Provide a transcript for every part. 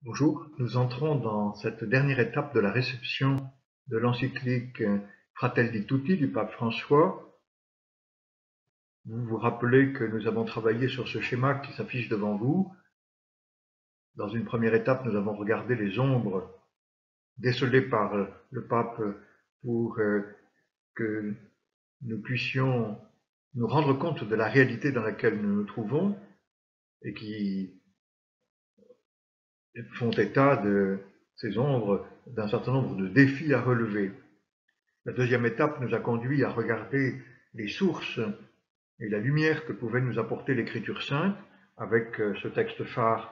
Bonjour, nous entrons dans cette dernière étape de la réception de l'encyclique Fratelli Tutti du pape François. Vous vous rappelez que nous avons travaillé sur ce schéma qui s'affiche devant vous. Dans une première étape, nous avons regardé les ombres décelées par le pape pour que nous puissions nous rendre compte de la réalité dans laquelle nous nous trouvons et qui font état de ces ombres d'un certain nombre de défis à relever. La deuxième étape nous a conduit à regarder les sources et la lumière que pouvait nous apporter l'Écriture sainte avec ce texte phare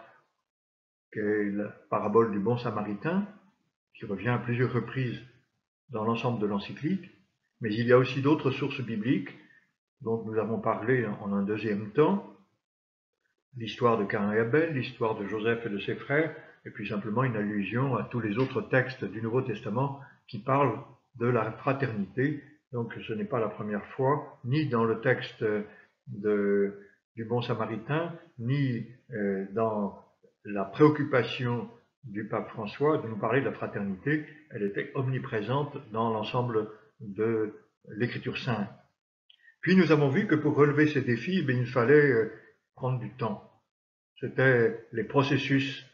qu'est la parabole du bon samaritain, qui revient à plusieurs reprises dans l'ensemble de l'encyclique. Mais il y a aussi d'autres sources bibliques dont nous avons parlé en un deuxième temps, l'histoire de Caïn et Abel, l'histoire de Joseph et de ses frères, et puis simplement une allusion à tous les autres textes du Nouveau Testament qui parlent de la fraternité. Donc ce n'est pas la première fois, ni dans le texte du bon samaritain, ni dans la préoccupation du pape François de nous parler de la fraternité. Elle était omniprésente dans l'ensemble de l'écriture sainte. Puis nous avons vu que pour relever ces défis, il fallait prendre du temps. C'était les processus.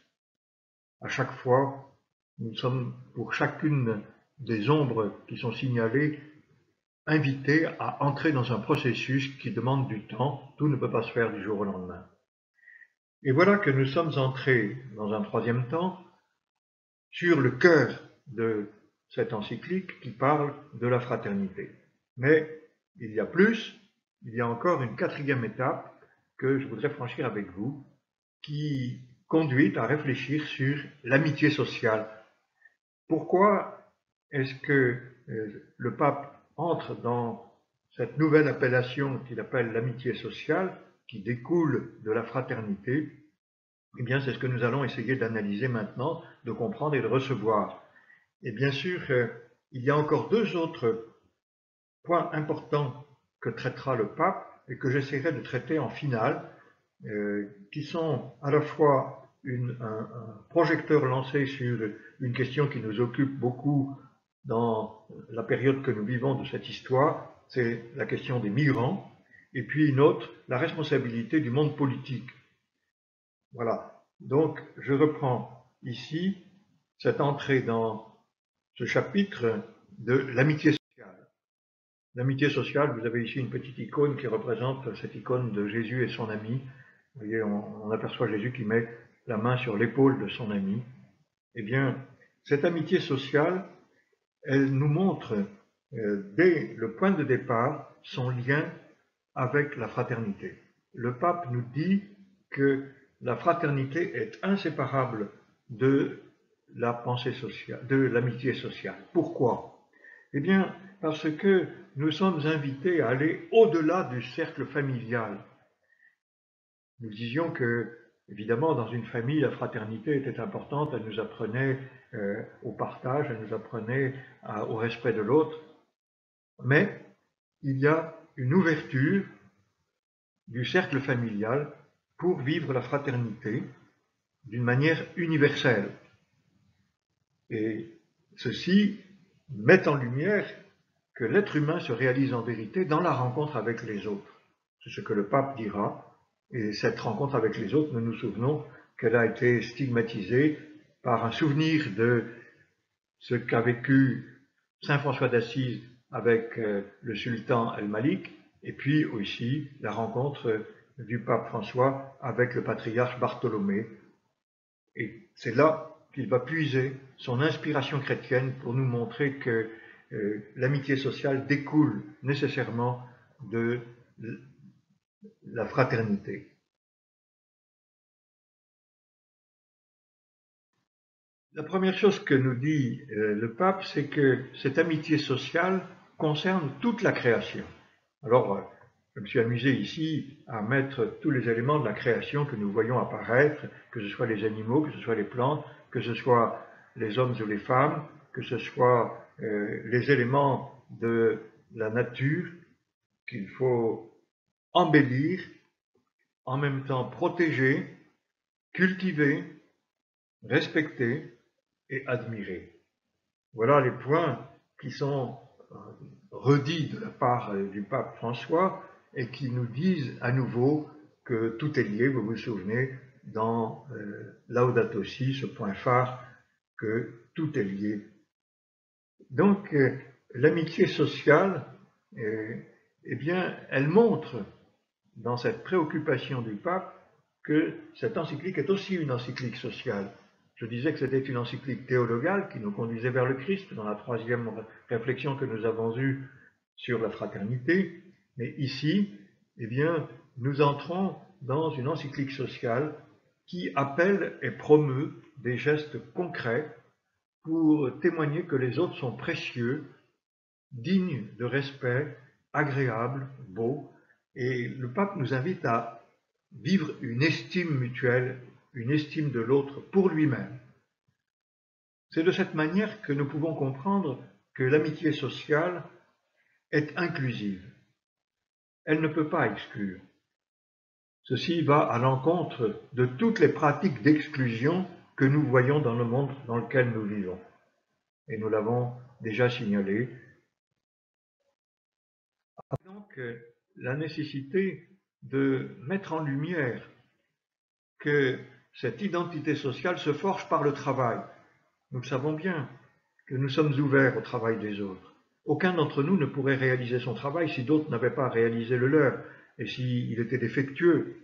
À chaque fois, nous sommes pour chacune des ombres qui sont signalées invités à entrer dans un processus qui demande du temps. Tout ne peut pas se faire du jour au lendemain. Et voilà que nous sommes entrés dans un troisième temps sur le cœur de cette encyclique qui parle de la fraternité. Mais il y a plus, il y a encore une quatrième étape que je voudrais franchir avec vous, qui conduit à réfléchir sur l'amitié sociale. Pourquoi est-ce que le pape entre dans cette nouvelle appellation qu'il appelle l'amitié sociale, qui découle de la fraternité? Eh bien, c'est ce que nous allons essayer d'analyser maintenant, de comprendre et de recevoir. Et bien sûr, il y a encore deux autres points importants que traitera le pape et que j'essaierai de traiter en finale, qui sont à la fois un projecteur lancé sur une question qui nous occupe beaucoup dans la période que nous vivons de cette histoire, c'est la question des migrants, et puis une autre, la responsabilité du monde politique. Voilà. Donc, je reprends ici cette entrée dans ce chapitre de l'amitié sociale. L'amitié sociale, vous avez ici une petite icône qui représente cette icône de Jésus et son ami. Vous voyez, on aperçoit Jésus qui met la main sur l'épaule de son ami. Eh bien, cette amitié sociale, elle nous montre dès le point de départ son lien avec la fraternité. Le pape nous dit que la fraternité est inséparable de la pensée sociale, de l'amitié sociale. Pourquoi? Eh bien, parce que nous sommes invités à aller au-delà du cercle familial. Nous disions que, évidemment, dans une famille, la fraternité était importante, elle nous apprenait au partage, elle nous apprenait au respect de l'autre, mais il y a une ouverture du cercle familial pour vivre la fraternité d'une manière universelle. Et ceci met en lumière que l'être humain se réalise en vérité dans la rencontre avec les autres. C'est ce que le pape dira. Et cette rencontre avec les autres, nous nous souvenons qu'elle a été stigmatisée par un souvenir de ce qu'a vécu saint François d'Assise avec le sultan El-Malik, et puis aussi la rencontre du pape François avec le patriarche Bartholomé. Et c'est là qu'il va puiser son inspiration chrétienne pour nous montrer que l'amitié sociale découle nécessairement de la fraternité. La première chose que nous dit le pape, c'est que cette amitié sociale concerne toute la création. Alors, je me suis amusé ici à mettre tous les éléments de la création que nous voyons apparaître, que ce soit les animaux, que ce soit les plantes, que ce soit les hommes ou les femmes, que ce soit les éléments de la nature qu'il faut embellir, en même temps protéger, cultiver, respecter et admirer. Voilà les points qui sont redits de la part du pape François et qui nous disent à nouveau que tout est lié, vous vous souvenez, dans Laudato Si, ce point phare, que tout est lié. Donc, l'amitié sociale, eh bien, elle montre dans cette préoccupation du pape que cette encyclique est aussi une encyclique sociale. Je disais que c'était une encyclique théologale qui nous conduisait vers le Christ dans la troisième réflexion que nous avons eue sur la fraternité, mais ici, eh bien, nous entrons dans une encyclique sociale qui appelle et promeut des gestes concrets pour témoigner que les autres sont précieux, dignes de respect, agréables, beaux, et le pape nous invite à vivre une estime mutuelle, une estime de l'autre pour lui-même. C'est de cette manière que nous pouvons comprendre que l'amitié sociale est inclusive. Elle ne peut pas exclure. Ceci va à l'encontre de toutes les pratiques d'exclusion que nous voyons dans le monde dans lequel nous vivons. Et nous l'avons déjà signalé. Donc, la nécessité de mettre en lumière que cette identité sociale se forge par le travail. Nous le savons bien, que nous sommes ouverts au travail des autres. Aucun d'entre nous ne pourrait réaliser son travail si d'autres n'avaient pas réalisé le leur, et s'il était défectueux.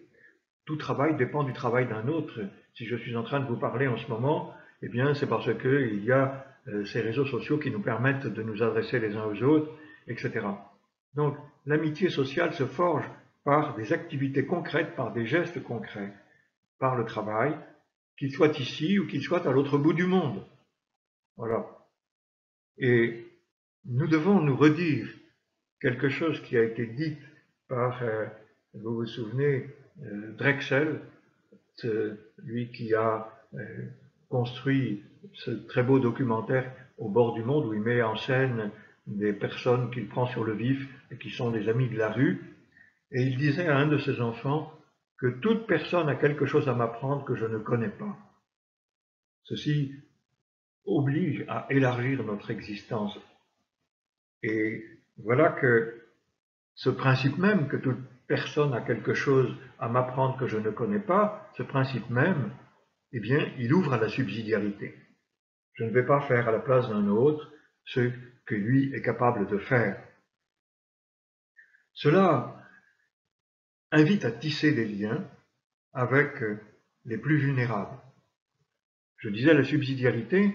Tout travail dépend du travail d'un autre. Si je suis en train de vous parler en ce moment, eh bien c'est parce qu'il y a ces réseaux sociaux qui nous permettent de nous adresser les uns aux autres, etc. Donc l'amitié sociale se forge par des activités concrètes, par des gestes concrets, par le travail, qu'il soit ici ou qu'il soit à l'autre bout du monde. Voilà. Et nous devons nous redire quelque chose qui a été dit par, vous vous souvenez, Drexel, lui qui a construit ce très beau documentaire Au bord du monde où il met en scène des personnes qu'il prend sur le vif et qui sont des amis de la rue. Et il disait à un de ses enfants que toute personne a quelque chose à m'apprendre que je ne connais pas. Ceci oblige à élargir notre existence. Et voilà que ce principe même, que toute personne a quelque chose à m'apprendre que je ne connais pas, ce principe même, eh bien, il ouvre à la subsidiarité. Je ne vais pas faire à la place d'un autre ce que lui est capable de faire. Cela invite à tisser des liens avec les plus vulnérables. Je disais la subsidiarité,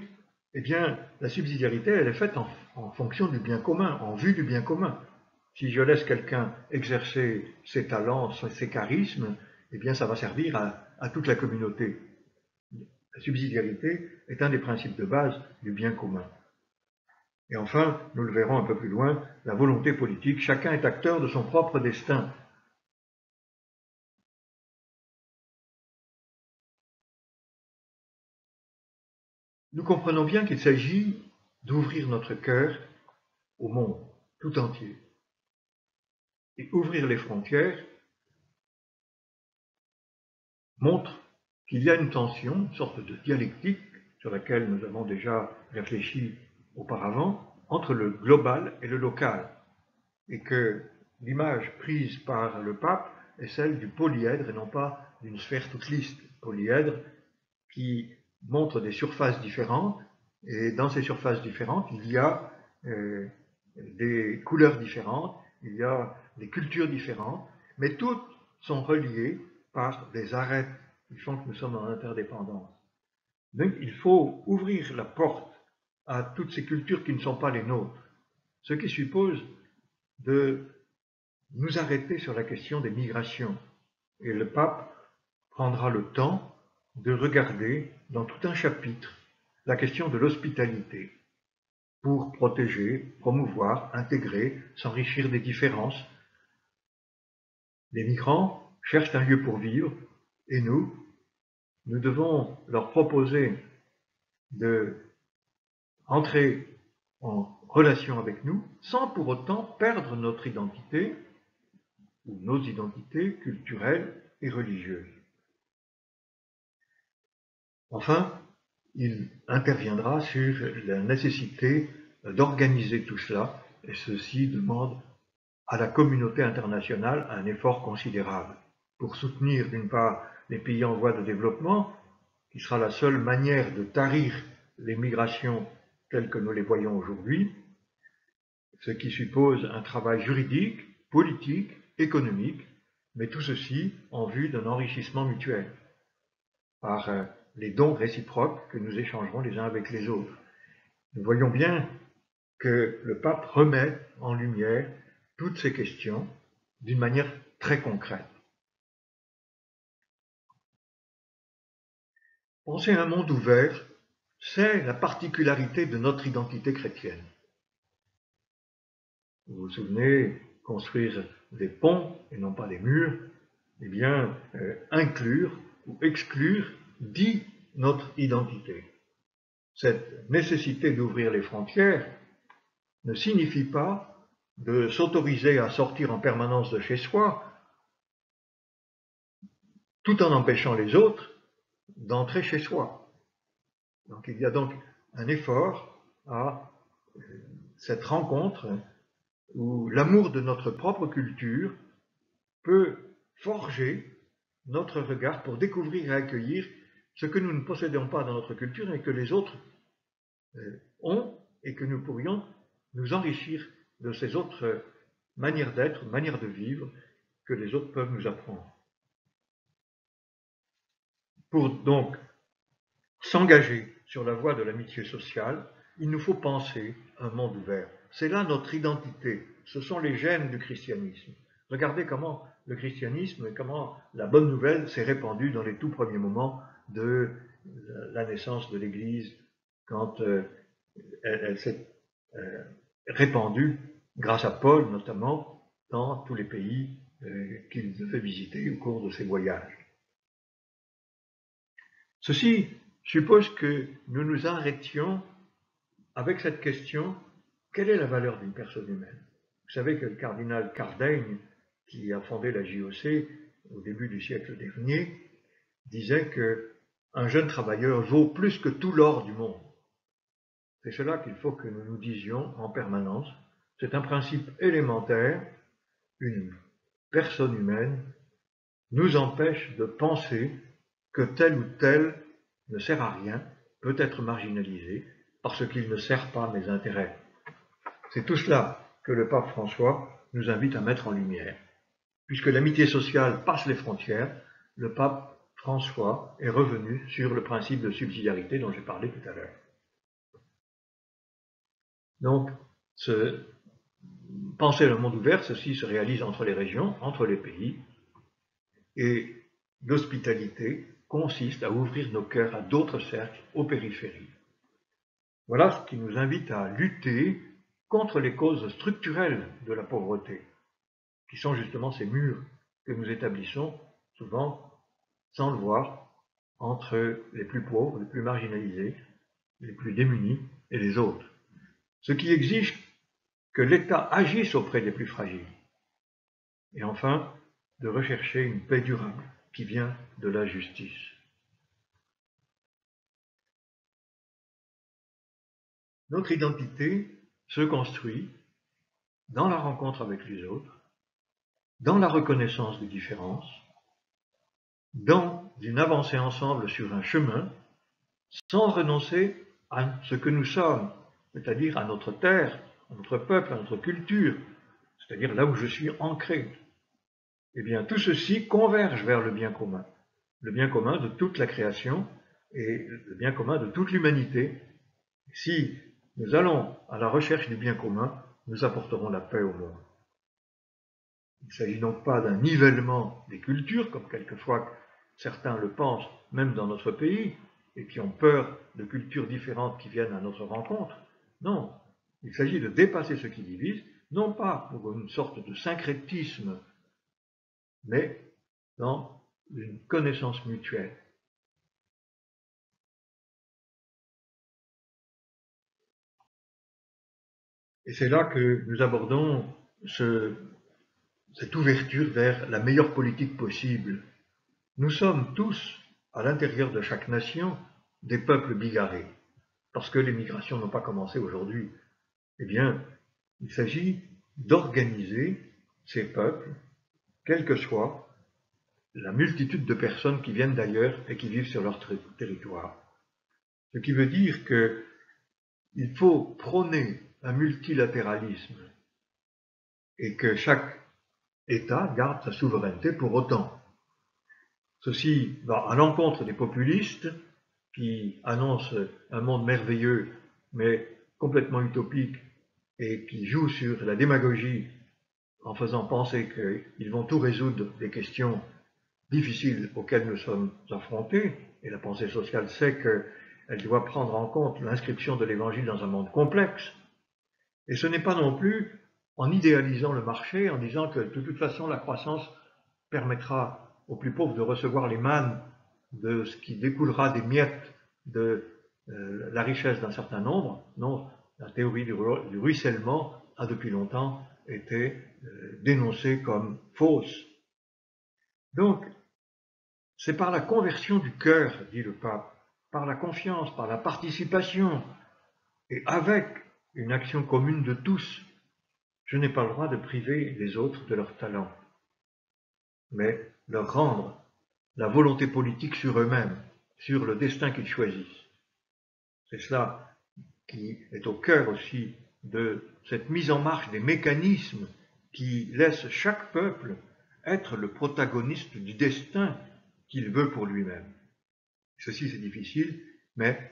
eh bien, la subsidiarité, elle est faite en fonction du bien commun, en vue du bien commun. Si je laisse quelqu'un exercer ses talents, ses charismes, eh bien, ça va servir à toute la communauté. La subsidiarité est un des principes de base du bien commun. Et enfin, nous le verrons un peu plus loin, la volonté politique. Chacun est acteur de son propre destin. Nous comprenons bien qu'il s'agit d'ouvrir notre cœur au monde tout entier. Et ouvrir les frontières montre qu'il y a une tension, une sorte de dialectique sur laquelle nous avons déjà réfléchi auparavant, entre le global et le local. Et que l'image prise par le pape est celle du polyèdre et non pas d'une sphère toute lisse. Polyèdre qui montre des surfaces différentes, et dans ces surfaces différentes, il y a des couleurs différentes, il y a des cultures différentes, mais toutes sont reliées par des arêtes qui font que nous sommes en interdépendance. Donc il faut ouvrir la porte à toutes ces cultures qui ne sont pas les nôtres, ce qui suppose de nous arrêter sur la question des migrations. Et le pape prendra le temps de regarder dans tout un chapitre la question de l'hospitalité pour protéger, promouvoir, intégrer, s'enrichir des différences. Les migrants cherchent un lieu pour vivre et nous devons leur proposer de entrer en relation avec nous sans pour autant perdre notre identité ou nos identités culturelles et religieuses. Enfin, il interviendra sur la nécessité d'organiser tout cela, et ceci demande à la communauté internationale un effort considérable pour soutenir d'une part les pays en voie de développement, qui sera la seule manière de tarir les migrations telles que nous les voyons aujourd'hui, ce qui suppose un travail juridique, politique, économique, mais tout ceci en vue d'un enrichissement mutuel par les dons réciproques que nous échangerons les uns avec les autres. Nous voyons bien que le pape remet en lumière toutes ces questions d'une manière très concrète. Penser à un monde ouvert, c'est la particularité de notre identité chrétienne. Vous vous souvenez, construire des ponts et non pas des murs, eh bien, inclure ou exclure dit notre identité. Cette nécessité d'ouvrir les frontières ne signifie pas de s'autoriser à sortir en permanence de chez soi, tout en empêchant les autres d'entrer chez soi. Donc il y a donc un effort à cette rencontre où l'amour de notre propre culture peut forger notre regard pour découvrir et accueillir ce que nous ne possédons pas dans notre culture et que les autres ont, et que nous pourrions nous enrichir de ces autres manières d'être, manières de vivre que les autres peuvent nous apprendre. Pour donc s'engager sur la voie de l'amitié sociale, il nous faut penser un monde ouvert. C'est là notre identité, ce sont les gènes du christianisme. Regardez comment le christianisme et comment la bonne nouvelle s'est répandue dans les tout premiers moments de la naissance de l'Église, quand elle s'est répandue, grâce à Paul notamment, dans tous les pays qu'il devait visiter au cours de ses voyages. Ceci suppose que nous nous arrêtions avec cette question: quelle est la valeur d'une personne humaine? Vous savez que le cardinal Cardaigne, qui a fondé la JOC au début du siècle dernier, disait qu'un jeune travailleur vaut plus que tout l'or du monde. C'est cela qu'il faut que nous nous disions en permanence. C'est un principe élémentaire. Une personne humaine nous empêche de penser que tel ou tel ne sert à rien, peut être marginalisé, parce qu'il ne sert pas mes intérêts. C'est tout cela que le pape François nous invite à mettre en lumière. Puisque l'amitié sociale passe les frontières, le pape François est revenu sur le principe de subsidiarité dont j'ai parlé tout à l'heure. Donc, penser le monde ouvert, ceci se réalise entre les régions, entre les pays, et l'hospitalité consiste à ouvrir nos cœurs à d'autres cercles, aux périphéries. Voilà ce qui nous invite à lutter contre les causes structurelles de la pauvreté, qui sont justement ces murs que nous établissons, souvent sans le voir, entre les plus pauvres, les plus marginalisés, les plus démunis et les autres. Ce qui exige que l'État agisse auprès des plus fragiles. Et enfin, de rechercher une paix durable qui vient de la justice. Notre identité se construit dans la rencontre avec les autres, dans la reconnaissance des différences, dans une avancée ensemble sur un chemin, sans renoncer à ce que nous sommes, c'est-à-dire à notre terre, à notre peuple, à notre culture, c'est-à-dire là où je suis ancré. Eh bien, tout ceci converge vers le bien commun de toute la création et le bien commun de toute l'humanité. Si nous allons à la recherche du bien commun, nous apporterons la paix au monde. Il ne s'agit donc pas d'un nivellement des cultures, comme quelquefois certains le pensent, même dans notre pays, et qui ont peur de cultures différentes qui viennent à notre rencontre. Non, il s'agit de dépasser ce qui divise, non pas pour une sorte de syncrétisme, mais dans une connaissance mutuelle. Et c'est là que nous abordons cette ouverture vers la meilleure politique possible. Nous sommes tous, à l'intérieur de chaque nation, des peuples bigarrés, parce que les migrations n'ont pas commencé aujourd'hui. Eh bien, il s'agit d'organiser ces peuples, quelle que soit la multitude de personnes qui viennent d'ailleurs et qui vivent sur leur territoire. Ce qui veut dire qu'il faut prôner un multilatéralisme et que chaque État garde sa souveraineté pour autant. Ceci va à l'encontre des populistes qui annoncent un monde merveilleux mais complètement utopique et qui jouent sur la démagogie en faisant penser qu'ils vont tout résoudre des questions difficiles auxquelles nous sommes affrontés. Et la pensée sociale sait qu'elle doit prendre en compte l'inscription de l'Évangile dans un monde complexe. Et ce n'est pas non plus en idéalisant le marché, en disant que de toute façon la croissance permettra aux plus pauvres de recevoir les mannes de ce qui découlera des miettes de la richesse d'un certain nombre. Non, la théorie du ruissellement a depuis longtemps été dénoncée comme fausse. Donc, c'est par la conversion du cœur, dit le pape, par la confiance, par la participation, et avec une action commune de tous. Je n'ai pas le droit de priver les autres de leur talent, mais leur rendre la volonté politique sur eux-mêmes, sur le destin qu'ils choisissent. C'est cela qui est au cœur aussi de cette mise en marche des mécanismes qui laissent chaque peuple être le protagoniste du destin qu'il veut pour lui-même. Ceci, c'est difficile, mais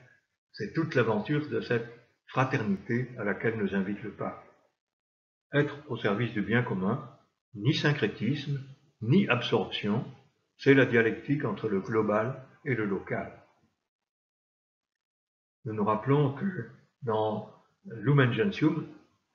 c'est toute l'aventure de cette fraternité à laquelle nous invite le pape. Être au service du bien commun, ni syncrétisme, ni absorption, c'est la dialectique entre le global et le local. Nous nous rappelons que dans Lumen Gentium,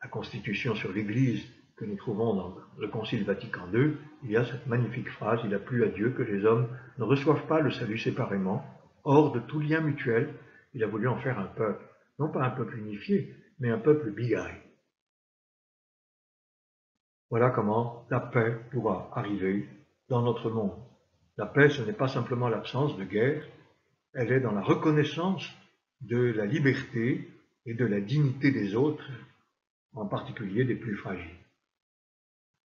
la constitution sur l'Église que nous trouvons dans le Concile Vatican II, il y a cette magnifique phrase « Il a plu à Dieu que les hommes ne reçoivent pas le salut séparément, hors de tout lien mutuel, il a voulu en faire un peuple, non pas un peuple unifié, mais un peuple bigarré. » Voilà comment la paix pourra arriver dans notre monde. La paix, ce n'est pas simplement l'absence de guerre, elle est dans la reconnaissance de la liberté et de la dignité des autres, en particulier des plus fragiles.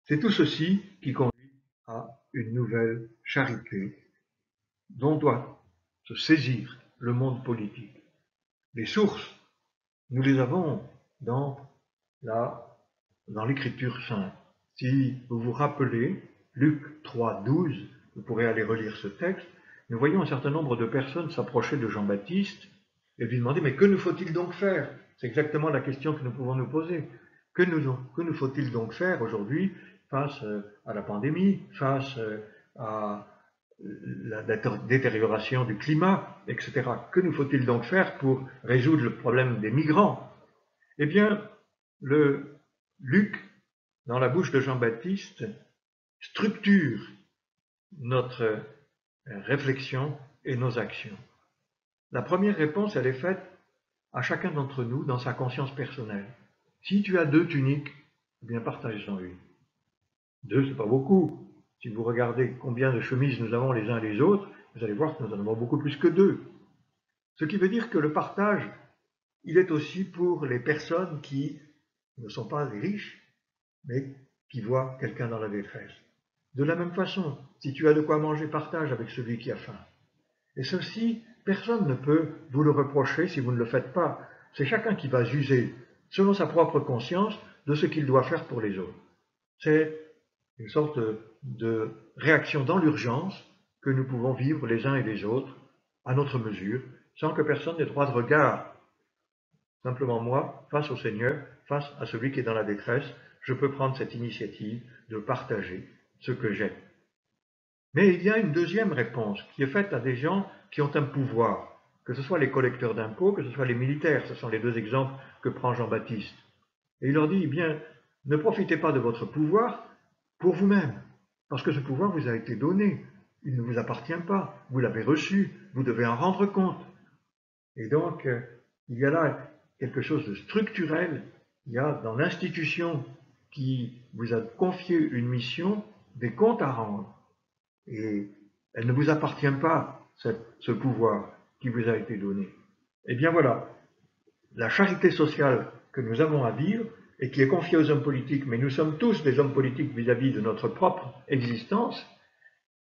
C'est tout ceci qui conduit à une nouvelle charité dont doit se saisir le monde politique. Les sources, nous les avons dans l'Écriture sainte. Si vous vous rappelez, Luc 3, 12, vous pourrez aller relire ce texte, nous voyons un certain nombre de personnes s'approcher de Jean-Baptiste et lui demander « Mais que nous faut-il donc faire ?» C'est exactement la question que nous pouvons nous poser. Que nous faut-il donc faire aujourd'hui face à la pandémie, face à la détérioration du climat, etc. Que nous faut-il donc faire pour résoudre le problème des migrants? Eh bien, Luc, dans la bouche de Jean-Baptiste, structure notre réflexion et nos actions. La première réponse, elle est faite à chacun d'entre nous dans sa conscience personnelle. Si tu as 2 tuniques, eh bien partage-en une. 2, c'est pas beaucoup. Si vous regardez combien de chemises nous avons les uns et les autres, vous allez voir que nous en avons beaucoup plus que 2. Ce qui veut dire que le partage, il est aussi pour les personnes qui ne sont pas les riches, mais qui voient quelqu'un dans la détresse. De la même façon, si tu as de quoi manger, partage avec celui qui a faim. Et ceci, personne ne peut vous le reprocher si vous ne le faites pas. C'est chacun qui va juger, selon sa propre conscience, de ce qu'il doit faire pour les autres. C'est une sorte de réaction dans l'urgence que nous pouvons vivre les uns et les autres à notre mesure, sans que personne n'ait droit de regard. Simplement moi, face au Seigneur, face à celui qui est dans la détresse, je peux prendre cette initiative de partager ce que j'ai. Mais il y a une deuxième réponse qui est faite à des gens qui ont un pouvoir, que ce soit les collecteurs d'impôts, que ce soit les militaires, ce sont les 2 exemples que prend Jean-Baptiste. Et il leur dit, eh bien, ne profitez pas de votre pouvoir pour vous-même, parce que ce pouvoir vous a été donné, il ne vous appartient pas, vous l'avez reçu, vous devez en rendre compte. Et donc, il y a là quelque chose de structurel, il y a dans l'institution qui vous a confié une mission, des comptes à rendre. Et elle ne vous appartient pas, ce pouvoir. qui vous a été donné. Eh bien voilà, la charité sociale que nous avons à vivre et qui est confiée aux hommes politiques, mais nous sommes tous des hommes politiques vis-à-vis de notre propre existence,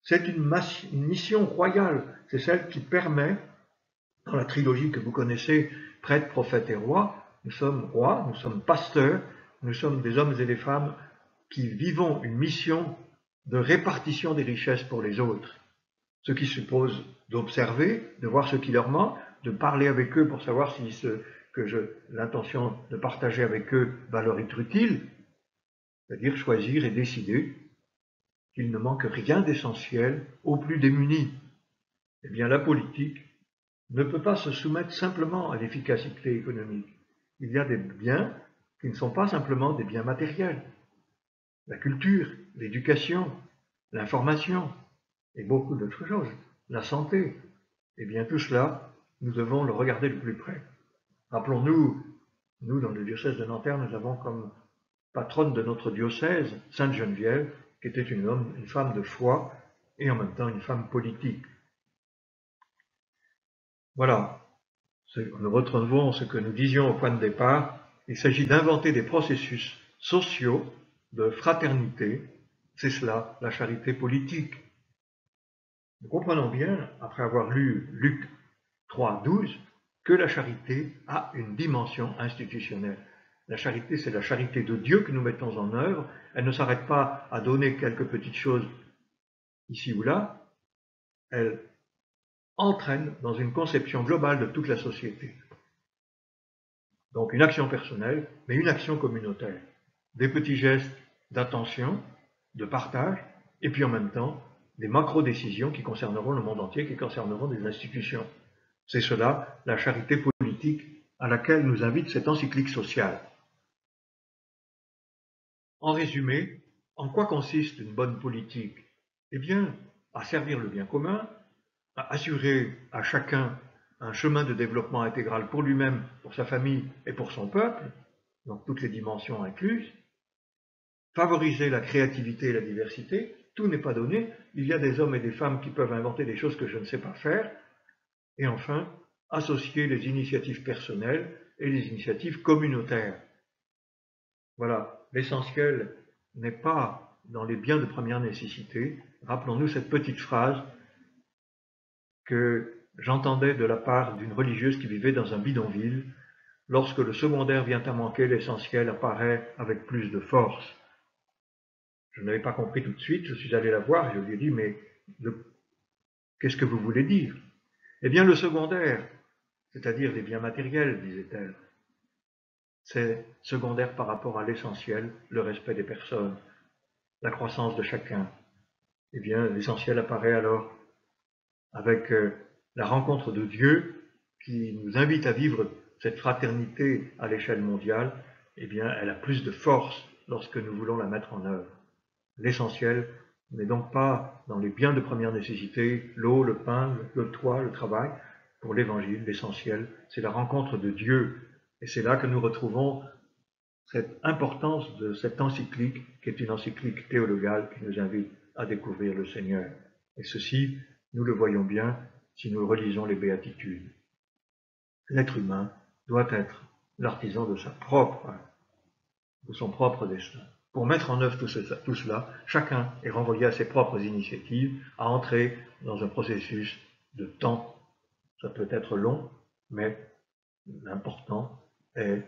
c'est une mission royale. C'est celle qui permet, dans la trilogie que vous connaissez, prêtre, prophète et roi, nous sommes rois, nous sommes pasteurs, nous sommes des hommes et des femmes qui vivons une mission de répartition des richesses pour les autres. Ce qui suppose d'observer, de voir ce qui leur manque, de parler avec eux pour savoir si ce que l'intention de partager avec eux va leur être utile, c'est-à-dire choisir et décider qu'il ne manque rien d'essentiel aux plus démunis. Eh bien, la politique ne peut pas se soumettre simplement à l'efficacité économique. Il y a des biens qui ne sont pas simplement des biens matériels. La culture, l'éducation, l'information et beaucoup d'autres choses, la santé. Eh bien, tout cela, nous devons le regarder de plus près. Rappelons-nous, nous, dans le diocèse de Nanterre, nous avons comme patronne de notre diocèse, Sainte Geneviève, qui était une femme de foi et en même temps une femme politique. Voilà, nous retrouvons ce que nous disions au point de départ. Il s'agit d'inventer des processus sociaux de fraternité. C'est cela, la charité politique. Nous comprenons bien, après avoir lu Luc 3, 12, que la charité a une dimension institutionnelle. La charité, c'est la charité de Dieu que nous mettons en œuvre. Elle ne s'arrête pas à donner quelques petites choses ici ou là. Elle entraîne dans une conception globale de toute la société. Donc une action personnelle, mais une action communautaire. Des petits gestes d'attention, de partage, et puis en même temps, des macro-décisions qui concerneront le monde entier, qui concerneront des institutions. C'est cela, la charité politique à laquelle nous invite cette encyclique sociale. En résumé, en quoi consiste une bonne politique? Eh bien, à servir le bien commun, à assurer à chacun un chemin de développement intégral pour lui-même, pour sa famille et pour son peuple, donc toutes les dimensions incluses, favoriser la créativité et la diversité, tout n'est pas donné, il y a des hommes et des femmes qui peuvent inventer des choses que je ne sais pas faire, et enfin, associer les initiatives personnelles et les initiatives communautaires. Voilà, l'essentiel n'est pas dans les biens de première nécessité. Rappelons-nous cette petite phrase que j'entendais de la part d'une religieuse qui vivait dans un bidonville. Lorsque le secondaire vient à manquer, l'essentiel apparaît avec plus de force. Je n'avais pas compris tout de suite, je suis allé la voir et je lui ai dit, mais qu'est-ce que vous voulez dire? Eh bien, le secondaire, c'est-à-dire les biens matériels, disait-elle, c'est secondaire par rapport à l'essentiel, le respect des personnes, la croissance de chacun. Eh bien, l'essentiel apparaît alors avec la rencontre de Dieu qui nous invite à vivre cette fraternité à l'échelle mondiale. Eh bien, elle a plus de force lorsque nous voulons la mettre en œuvre. L'essentiel n'est donc pas dans les biens de première nécessité, l'eau, le pain, le toit, le travail. Pour l'Évangile, l'essentiel, c'est la rencontre de Dieu. Et c'est là que nous retrouvons cette importance de cette encyclique, qui est une encyclique théologale qui nous invite à découvrir le Seigneur. Et ceci, nous le voyons bien si nous relisons les béatitudes. L'être humain doit être l'artisan de son propre destin. Pour mettre en œuvre tout cela, chacun est renvoyé à ses propres initiatives, à entrer dans un processus de temps. Ça peut être long, mais l'important est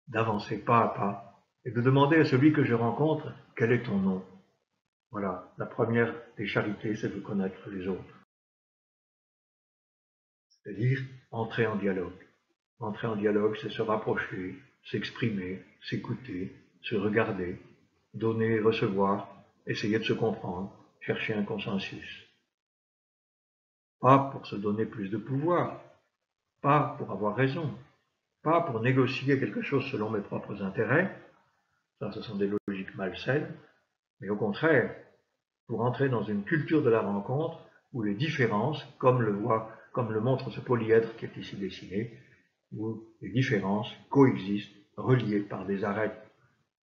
d'avancer pas à pas et de demander à celui que je rencontre quel est ton nom. Voilà, la première des charités, c'est de connaître les autres. C'est-à-dire entrer en dialogue. Entrer en dialogue, c'est se rapprocher, s'exprimer, s'écouter, se regarder, donner et recevoir, essayer de se comprendre, chercher un consensus. Pas pour se donner plus de pouvoir, pas pour avoir raison, pas pour négocier quelque chose selon mes propres intérêts, ça ce sont des logiques malsaines, mais au contraire, pour entrer dans une culture de la rencontre où les différences, comme le montre ce polyèdre qui est ici dessiné, où les différences coexistent, reliées par des arêtes,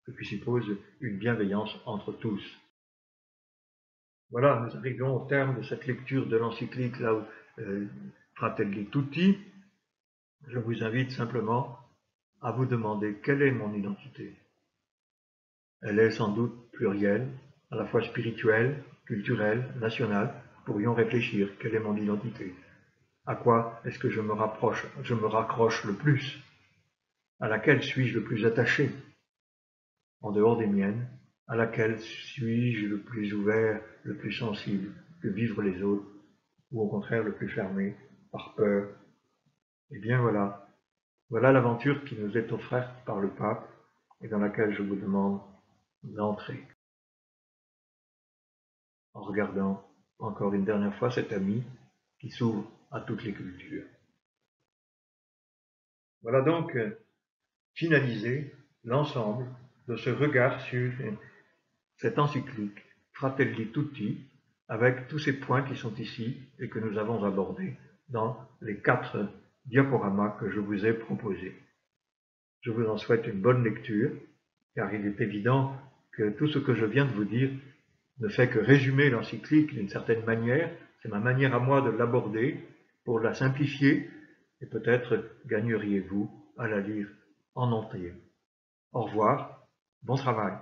ce qui suppose une bienveillance entre tous. Voilà, nous arrivons au terme de cette lecture de l'encyclique Fratelli Tutti, je vous invite simplement à vous demander quelle est mon identité. Elle est sans doute plurielle, à la fois spirituelle, culturelle, nationale. Pourrions réfléchir, quelle est mon identité? À quoi est-ce que je me raccroche le plus? À laquelle suis-je le plus attaché? En dehors des miennes, à laquelle suis-je le plus ouvert, le plus sensible, que vivre les autres, ou au contraire le plus fermé, par peur? Eh bien voilà, voilà l'aventure qui nous est offerte par le pape et dans laquelle je vous demande d'entrer. En regardant encore une dernière fois cet ami qui s'ouvre à toutes les cultures. Voilà donc finalisé l'ensemble de ce regard sur cette encyclique Fratelli Tutti, avec tous ces points qui sont ici et que nous avons abordés dans les 4 diaporamas que je vous ai proposés. Je vous en souhaite une bonne lecture, car il est évident que tout ce que je viens de vous dire ne fait que résumer l'encyclique d'une certaine manière. C'est ma manière à moi de l'aborder pour la simplifier, et peut-être gagneriez-vous à la lire en entier. Au revoir, bon travail.